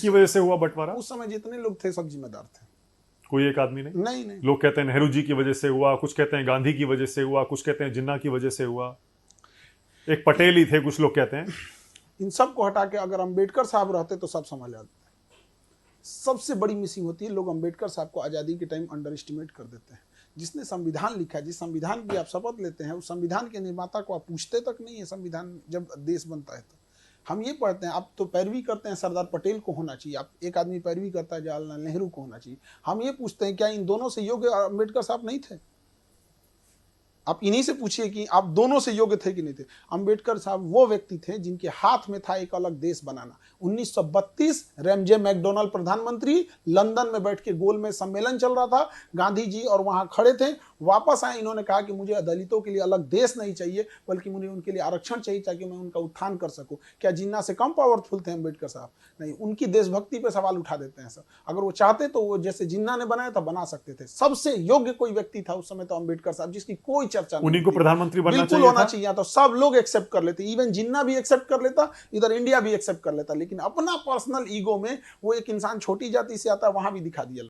किसकी वजह से हुआ बंटवारा? उस समय जितने लोग थे सब जिम्मेदार थे, कोई एक आदमी नहीं। नहीं। लोग कहते हैं नेहरू जी की वजह से हुआ, कुछ कहते हैं गांधी की वजह से हुआ, कुछ कहते हैं जिन्ना की वजह से हुआ, एक पटेल ही थे कुछ लोग कहते हैं। इन सब को हटा के अगर अंबेडकर साहब रहते तो सब समझ आते। सबसे बड़ी मिसिंग होती है, लोग अंबेडकर साहब को आज़ादी के टाइम अंडर एस्टिमेट कर देते हैं। जिसने संविधान लिखा है, जिस संविधान की आप शपथ लेते हैं, उस संविधान के निर्माता को आप पूछते तक नहीं है। संविधान जब देश बनता है तो हम ये पढ़ते हैं, आप तो पैरवी करते हैं सरदार पटेल को होना चाहिए, आप एक आदमी पैरवी करता है जवाहरलाल नेहरू को होना चाहिए। हम ये पूछते हैं क्या इन दोनों से योग्य अंबेडकर साहब नहीं थे? आप इन्हीं से पूछिए कि आप दोनों से योग्य थे कि नहीं थे। अंबेडकर साहब वो व्यक्ति थे जिनके हाथ में था एक अलग देश बनाना। 1932 रैमजे मैकडोनाल्ड प्रधानमंत्री, लंदन में बैठ के गोल में सम्मेलन चल रहा था, गांधी जी और वहां खड़े थे, वापस आए, इन्होंने कहा कि मुझे दलितों के लिए अलग देश नहीं चाहिए, बल्कि मुझे उनके लिए आरक्षण चाहिए ताकि मैं उनका उत्थान कर सकूं। क्या जिन्ना से कम पावरफुल थे अंबेडकर साहब? नहीं, उनकी देशभक्ति पे सवाल उठा देते हैं सब। अगर वो चाहते तो वो जैसे जिन्ना ने बनाया था बना सकते थे। सबसे योग्य कोई व्यक्ति था उस समय तो अंबेडकर साहब, जिसकी कोई चर्चा नहीं। उन्हीं को प्रधानमंत्री बनना बिल्कुल चाहिए होना था। चाहिए, तो सब लोग एक्सेप्ट कर लेते, इवन जिन्ना भी एक्सेप्ट कर लेता, इधर इंडिया भी एक्सेप्ट कर लेता, लेकिन अपना पर्सनल ईगो में वो एक इंसान छोटी जाति से आता, वहां भी दिखा दिया।